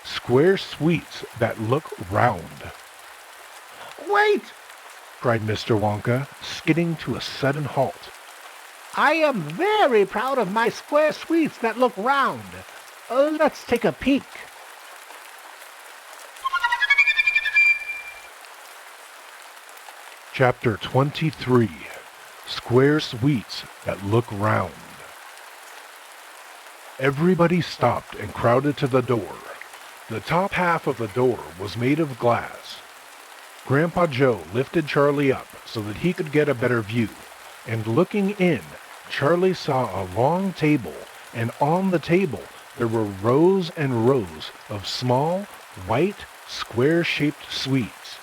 "Square sweets that look round." "Wait!" cried Mr. Wonka, skidding to a sudden halt. "I am very proud of my square sweets that look round. Let's take a peek." Chapter 23. Square Sweets That Look Round. Everybody stopped and crowded to the door. The top half of the door was made of glass. Grandpa Joe lifted Charlie up so that he could get a better view, and looking in, Charlie saw a long table, and on the table there were rows and rows of small, white, square-shaped sweets.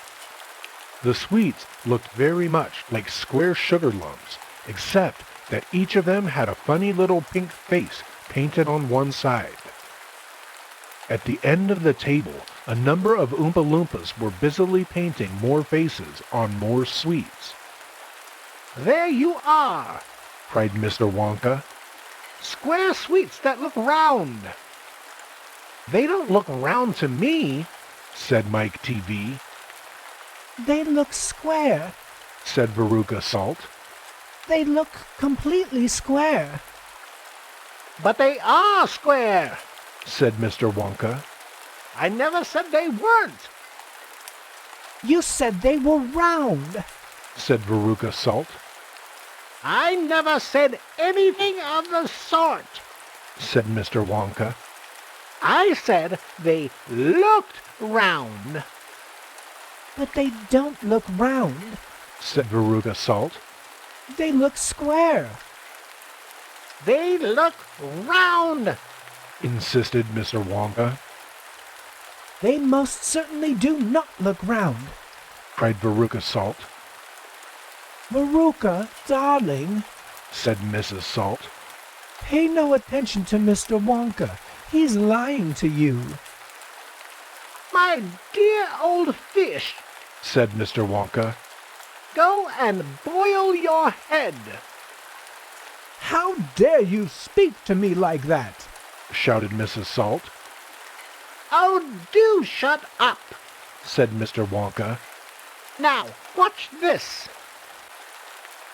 The sweets looked very much like square sugar lumps, except that each of them had a funny little pink face painted on one side. At the end of the table, a number of Oompa Loompas were busily painting more faces on more sweets. "There you are!" cried Mr. Wonka. "Square sweets that look round." "They don't look round to me," said Mike TV. They look square. Said Veruca Salt. They look completely square. "But they are square," said Mr. Wonka. "I never said they weren't." You said they were round. Said Veruca Salt. "I never said anything of the sort," Said Mr. Wonka. "I said they looked round." But they don't look round. Said Veruca Salt. They look square. "They look round." Insisted Mr. Wonka. They most certainly do not look round. Cried Veruca Salt. Veruca, darling, Said Mrs. Salt. pay no attention to Mr. Wonka. He's lying to you. "My dear old fish, Said Mr. Wonka. go and boil your head." How dare you speak to me like that? Shouted Mrs. Salt. "Oh, do shut up. Said Mr. Wonka. Now, watch this."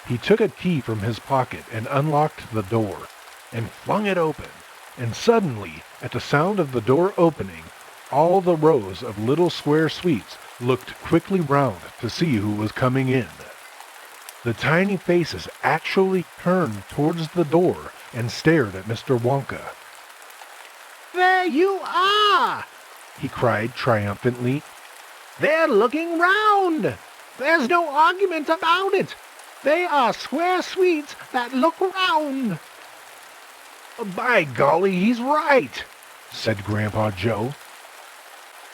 He took a key from his pocket and unlocked the door, and flung it open, and suddenly, at the sound of the door opening, all the rows of little square sweets looked quickly round to see who was coming in. The tiny faces actually turned towards the door and stared at Mr. Wonka. "There you are!" He cried triumphantly. "They're looking round. There's no argument about it. They are square sweets that look round." "By golly, he's right," said Grandpa Joe.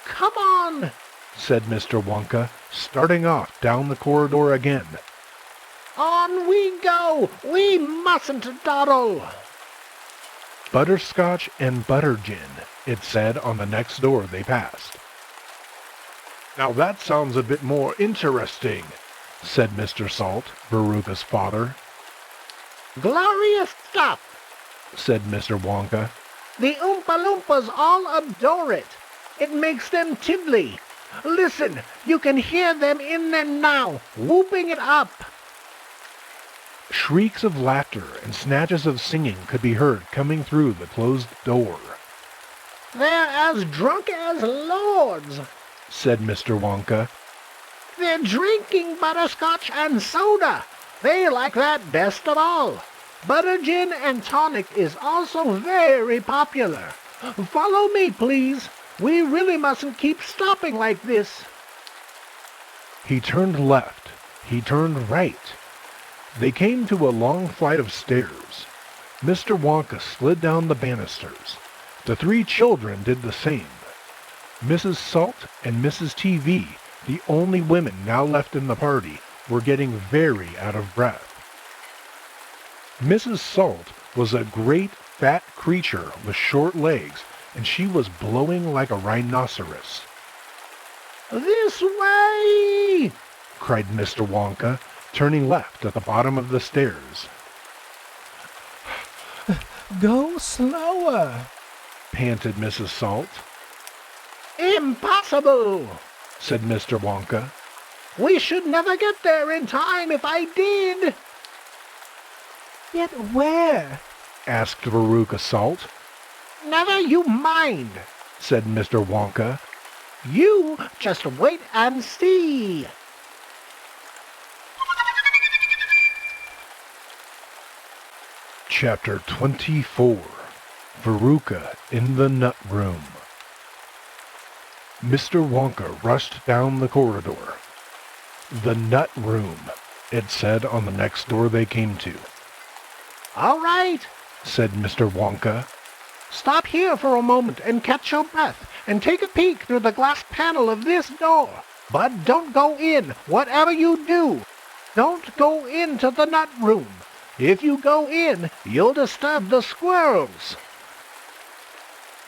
"Come on." Said Mr. Wonka, starting off down the corridor again. On we go! We mustn't dawdle! Butterscotch and butter gin, it said on the next door they passed. Now that sounds a bit more interesting, said Mr. Salt, Veruca's father. Glorious stuff, said Mr. Wonka. The Oompa Loompas all adore it. It makes them tiddly. Listen, you can hear them in there now, whooping it up. Shrieks of laughter and snatches of singing could be heard coming through the closed door. They're as drunk as lords, said Mr. Wonka. They're drinking butterscotch and soda. They like that best of all. Butter gin and tonic is also very popular. Follow me, please. We really mustn't keep stopping like this. He turned left. He turned right. They came to a long flight of stairs. Mr. Wonka slid down the banisters. The three children did the same. Mrs. Salt and Mrs. TV, the only women now left in the party, were getting very out of breath. Mrs. Salt was a great fat creature with short legs, and she was blowing like a rhinoceros. This way! cried Mr. Wonka, turning left at the bottom of the stairs. Go slower, panted Mrs. Salt. Impossible, said Mr. Wonka. We should never get there in time if I did. Get where? asked Veruca Salt. Never you mind, said Mr. Wonka. You just wait and see. Chapter 24. Veruca in the Nut Room. Mr. Wonka rushed down the corridor. The Nut Room, it said on the next door they came to. All right, said Mr. Wonka. Stop here for a moment and catch your breath and take a peek through the glass panel of this door. But don't go in, whatever you do. Don't go into the nut room. If you go in, you'll disturb the squirrels.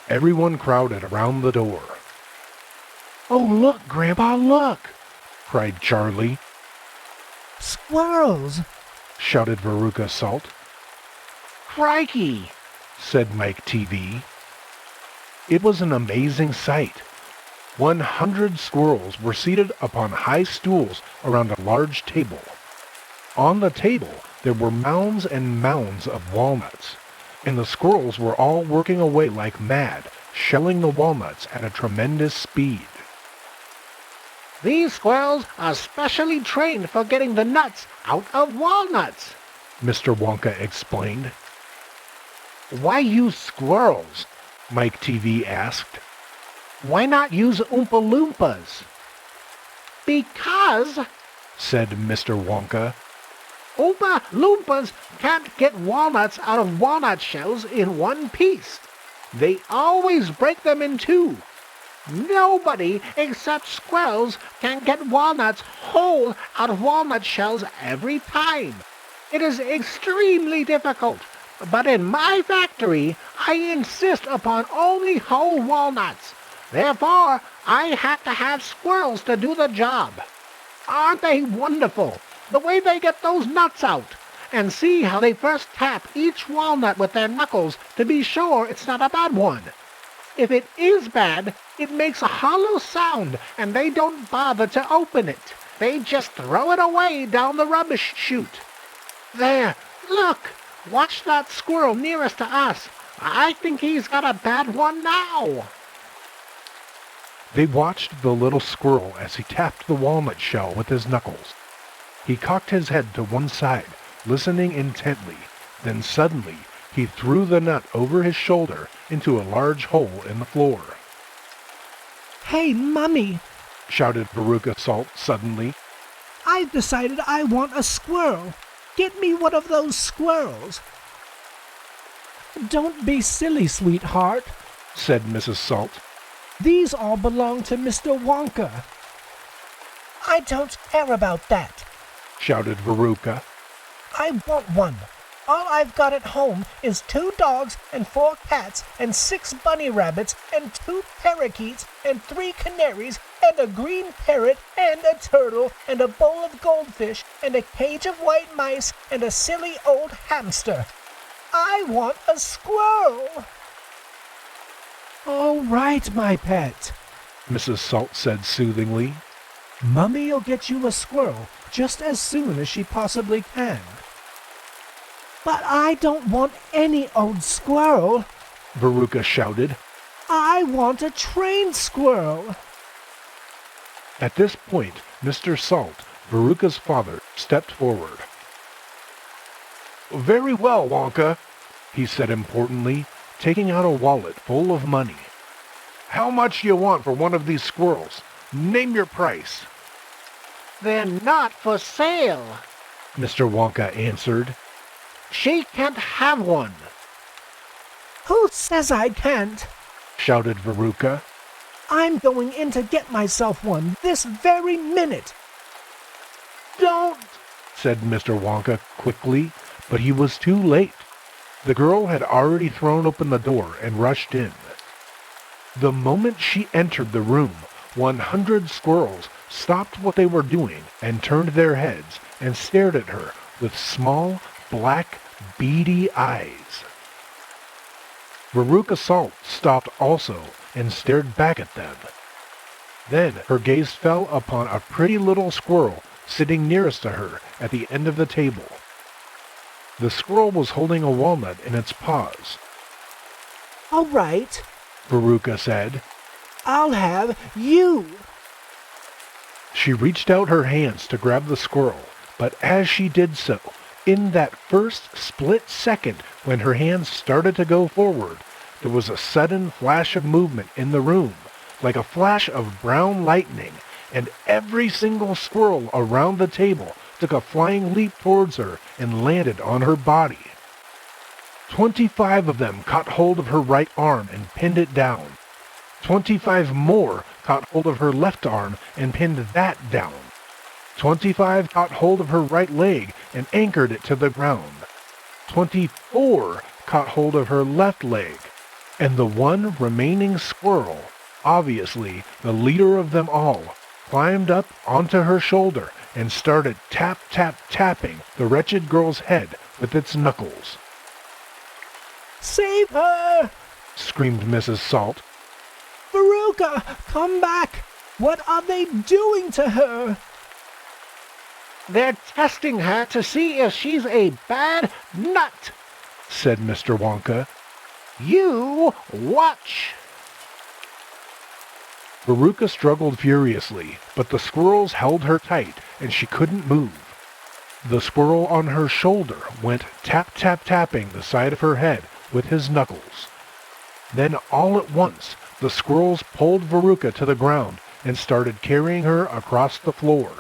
Everyone crowded around the door. Oh, look, Grandpa, look, cried Charlie. Squirrels, shouted Veruca Salt. Crikey, said Mike TV. It was an amazing sight. 100 squirrels were seated upon high stools around a large table. On the table, there were mounds and mounds of walnuts, and the squirrels were all working away like mad, shelling the walnuts at a tremendous speed. These squirrels are specially trained for getting the nuts out of walnuts, Mr. Wonka explained. Why use squirrels? Mike TV asked. Why not use Oompa Loompas? Because, said Mr. Wonka, Oompa Loompas can't get walnuts out of walnut shells in one piece. They always break them in two. Nobody except squirrels can get walnuts whole out of walnut shells every time. It is extremely difficult, but in my factory, I insist upon only whole walnuts. Therefore, I have to have squirrels to do the job. Aren't they wonderful? The way they get those nuts out. And see how they first tap each walnut with their knuckles to be sure it's not a bad one. If it is bad, it makes a hollow sound, and they don't bother to open it. They just throw it away down the rubbish chute. There, look! Watch that squirrel nearest to us. I think he's got a bad one now. They watched the little squirrel as he tapped the walnut shell with his knuckles. He cocked his head to one side, listening intently. Then suddenly, he threw the nut over his shoulder into a large hole in the floor. Hey, Mummy, shouted Veruca Salt suddenly. I've decided I want a squirrel. Get me one of those squirrels. Don't be silly, sweetheart, said Mrs. Salt. These all belong to Mr. Wonka. I don't care about that, shouted Veruca. I want one. All I've got at home is 2 dogs and 4 cats and 6 bunny rabbits and 2 parakeets and 3 canaries and a green parrot and a turtle and a bowl of goldfish and a cage of white mice and a silly old hamster. I want a squirrel. All right, my pet, Mrs. Salt said soothingly. Mummy'll get you a squirrel just as soon as she possibly can. But I don't want any old squirrel. Veruca shouted. I want a trained squirrel. At this point, Mr. Salt, Veruca's father, stepped forward. Very well, Wonka, he said importantly, taking out a wallet full of money. How much you want for one of these squirrels? Name your price. They're not for sale, Mr. Wonka answered. She can't have one. Who says I can't? Shouted Veruca. I'm going in to get myself one this very minute. Don't, said Mr. Wonka quickly, but he was too late. The girl had already thrown open the door and rushed in. The moment she entered the room, 100 squirrels stopped what they were doing and turned their heads and stared at her with small, black, beady eyes. Veruca Salt stopped also and stared back at them. Then her gaze fell upon a pretty little squirrel sitting nearest to her at the end of the table. The squirrel was holding a walnut in its paws. All right, Veruca said. I'll have you. She reached out her hands to grab the squirrel, but as she did so, in that first split second when her hands started to go forward, there was a sudden flash of movement in the room, like a flash of brown lightning, and every single squirrel around the table took a flying leap towards her and landed on her body. 25 of them caught hold of her right arm and pinned it down. 25 more caught hold of her left arm and pinned that down. 25 caught hold of her right leg and anchored it to the ground. 24 caught hold of her left leg, and the one remaining squirrel, obviously the leader of them all, climbed up onto her shoulder and started tapping the wretched girl's head with its knuckles. Save her! Screamed Mrs. Salt. Veruca, come back! What are they doing to her? They're testing her to see if she's a bad nut, said Mr. Wonka. You watch. Veruca struggled furiously, but the squirrels held her tight, and she couldn't move. The squirrel on her shoulder went tapping the side of her head with his knuckles. Then all at once, the squirrels pulled Veruca to the ground and started carrying her across the floor.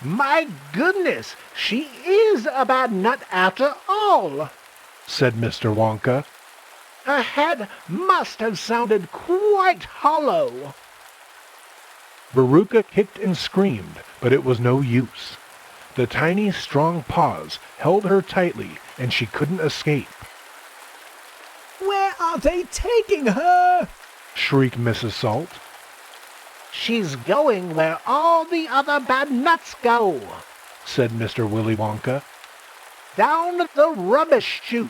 My goodness, she is a bad nut after all, said Mr. Wonka. Her head must have sounded quite hollow. Veruca kicked and screamed, but it was no use. The tiny, strong paws held her tightly, and she couldn't escape. Where are they taking her? Shrieked Mrs. Salt. She's going where all the other bad nuts go, said Mr. Willy Wonka. Down the rubbish chute.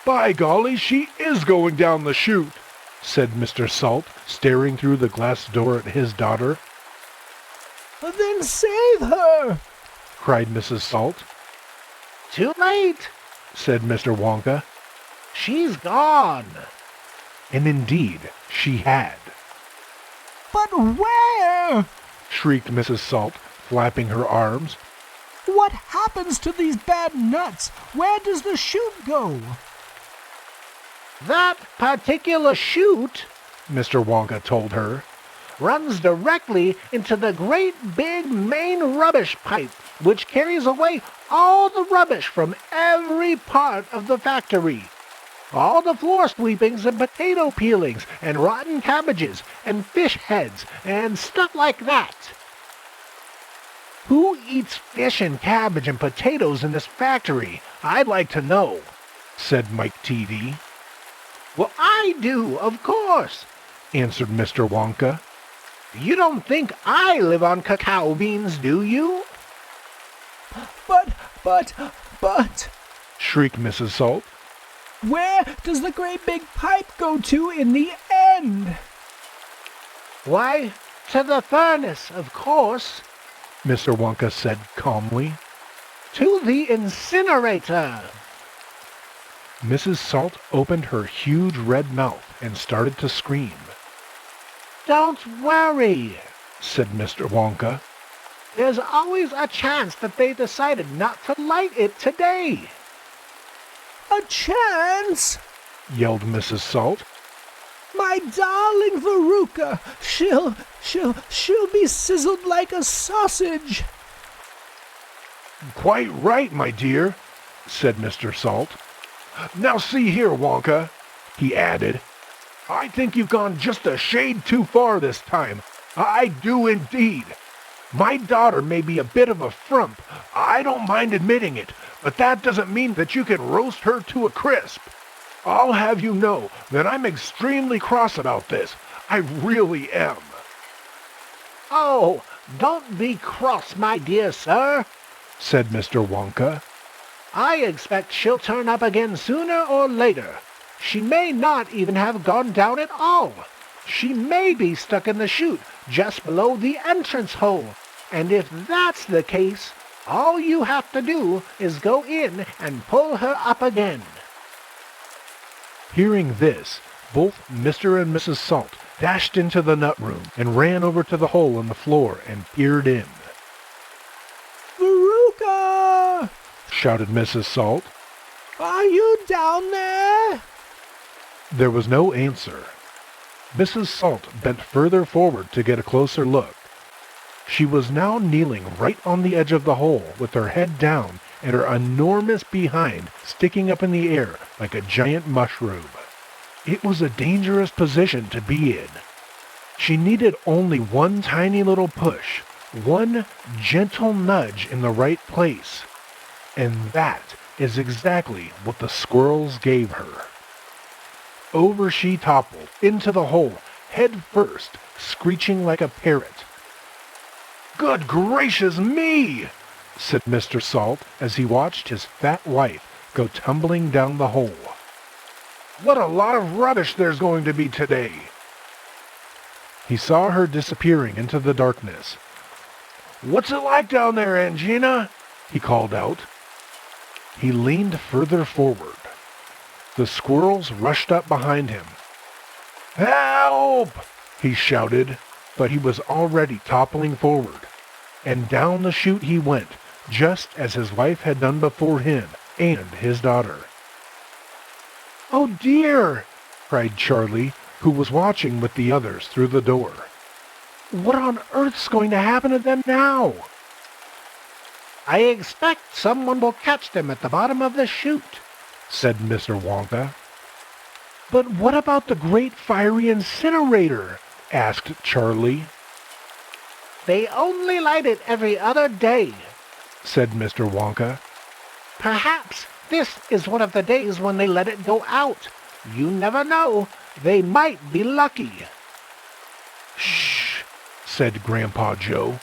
By golly, she is going down the chute, said Mr. Salt, staring through the glass door at his daughter. Then save her! Cried Mrs. Salt. Too late, said Mr. Wonka. She's gone. And indeed, she had. But where? Shrieked Mrs. Salt, flapping her arms. What happens to these bad nuts? Where does the chute go? That particular chute, Mr. Wonka told her, runs directly into the great big main rubbish pipe, which carries away all the rubbish from every part of the factory. All the floor sweepings and potato peelings and rotten cabbages and fish heads and stuff like that. Who eats fish and cabbage and potatoes in this factory? I'd like to know, said Mike Teavee. Well, I do, of course, answered Mr. Wonka. You don't think I live on cacao beans, do you? But, shrieked Mrs. Salt. Where does the great big pipe go to in the end? Why, to the furnace, of course, Mr. Wonka said calmly. To the incinerator. Mrs. Salt opened her huge red mouth and started to scream. Don't worry, said Mr. Wonka. There's always a chance that they decided not to light it today. A chance? Yelled Mrs. Salt. My darling Veruca, she'll be sizzled like a sausage. Quite right, my dear, said Mr. Salt. Now see here, Wonka, he added. I think you've gone just a shade too far this time. I do indeed. My daughter may be a bit of a frump. I don't mind admitting it, but that doesn't mean that you can roast her to a crisp. I'll have you know that I'm extremely cross about this. I really am. Oh, don't be cross, my dear sir, said Mr. Wonka. I expect she'll turn up again sooner or later. She may not even have gone down at all. She may be stuck in the chute just below the entrance hole. And if that's the case, all you have to do is go in and pull her up again. Hearing this, both Mr. and Mrs. Salt dashed into the nut room and ran over to the hole in the floor and peered in. Veruca! shouted Mrs. Salt. Are you down there? There was no answer. Mrs. Salt bent further forward to get a closer look. She was now kneeling right on the edge of the hole with her head down and her enormous behind sticking up in the air like a giant mushroom. It was a dangerous position to be in. She needed only one tiny little push, one gentle nudge in the right place. And that is exactly what the squirrels gave her. Over she toppled into the hole, head first, screeching like a parrot. "Good gracious me!" said Mr. Salt as he watched his fat wife go tumbling down the hole. "What a lot of rubbish there's going to be today!" He saw her disappearing into the darkness. "What's it like down there, Angina?" he called out. He leaned further forward. The squirrels rushed up behind him. "Help!" he shouted, but he was already toppling forward, and down the chute he went, just as his wife had done before him and his daughter. "Oh dear!" cried Charlie, who was watching with the others through the door. "What on earth's going to happen to them now?" "I expect someone will catch them at the bottom of the chute," said Mr. Wonka. "But what about the great fiery incinerator?" asked Charlie. "They only light it every other day," said Mr. Wonka. "Perhaps this is one of the days when they let it go out. You never know. They might be lucky." "Shh," said Grandpa Joe.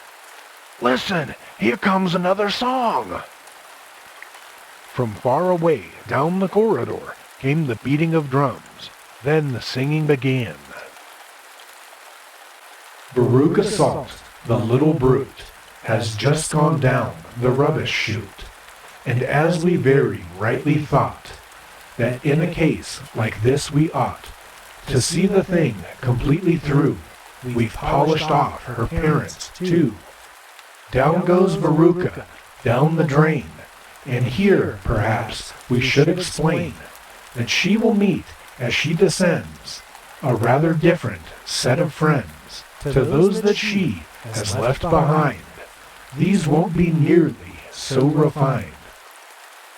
"Listen, here comes another song." From far away down the corridor came the beating of drums. Then the singing began. Veruca Salt, the little brute, has just gone down the rubbish chute. And as we very rightly thought, that in a case like this we ought to see the thing completely through, we've polished off her parents too. Down goes Veruca, down the drain, and here, perhaps, we should explain that she will meet, as she descends, a rather different set of friends to those that she has left behind. These won't be nearly so refined.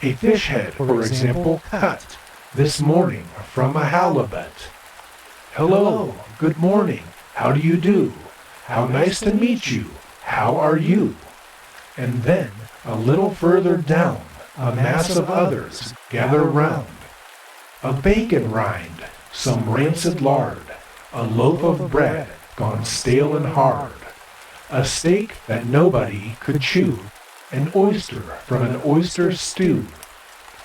A fish head, for example, cut this morning from a halibut. "Hello, good morning, how do you do? How nice to meet you, how are you?" And then, a little further down, a mass of others gather round. A bacon rind, some rancid lard, a loaf of bread gone stale and hard, a steak that nobody could chew, an oyster from an oyster stew,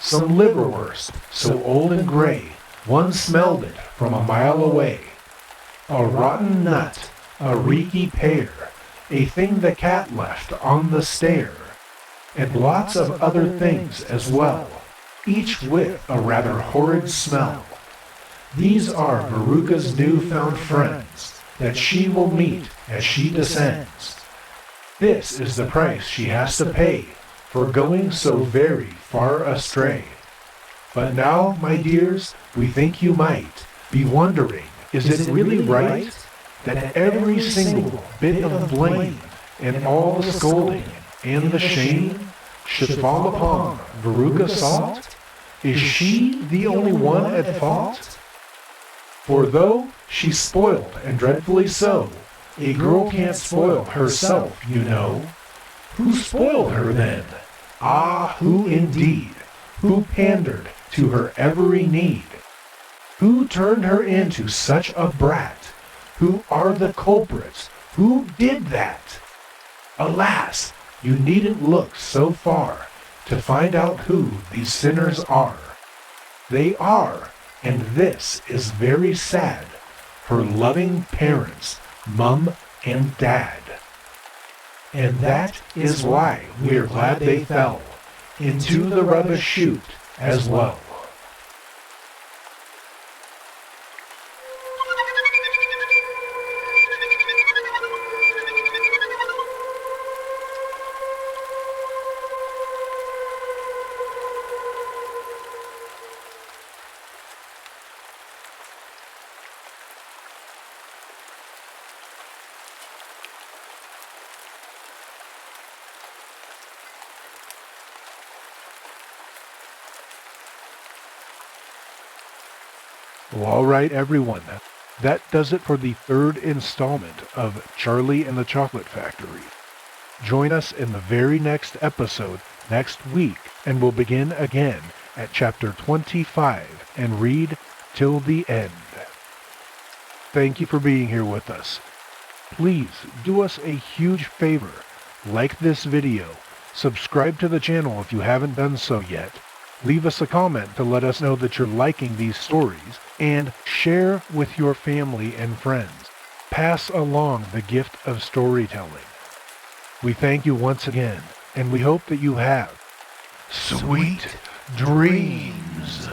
some liverwurst so old and gray, one smelled it from a mile away, a rotten nut, a reeky pear, a thing the cat left on the stair, and lots of other things as well, each with a rather horrid smell. These are Veruca's newfound friends that she will meet as she descends. This is the price she has to pay for going so very far astray. But now, my dears, we think you might be wondering, is it really right that every single bit of blame and all the scolding and the shame should fall upon Veruca Salt? Is she the only one at fault? For though she's spoiled and dreadfully so, a girl can't spoil herself, you know. Who spoiled her then? Ah, who indeed? Who pandered to her every need? Who turned her into such a brat? Who are the culprits? Who did that? Alas, you needn't look so far to find out who these sinners are. They are, and this is very sad, her loving parents, Mum and Dad. And that is why we are glad they fell into the rubbish chute as well. Well, all right, everyone. That does it for the third installment of Charlie and the Chocolate Factory. Join us in the very next episode next week, and we'll begin again at chapter 25 and read till the end. Thank you for being here with us. Please do us a huge favor. Like this video. Subscribe to the channel if you haven't done so yet. Leave us a comment to let us know that you're liking these stories, and share with your family and friends. Pass along the gift of storytelling. We thank you once again, and we hope that you have sweet dreams.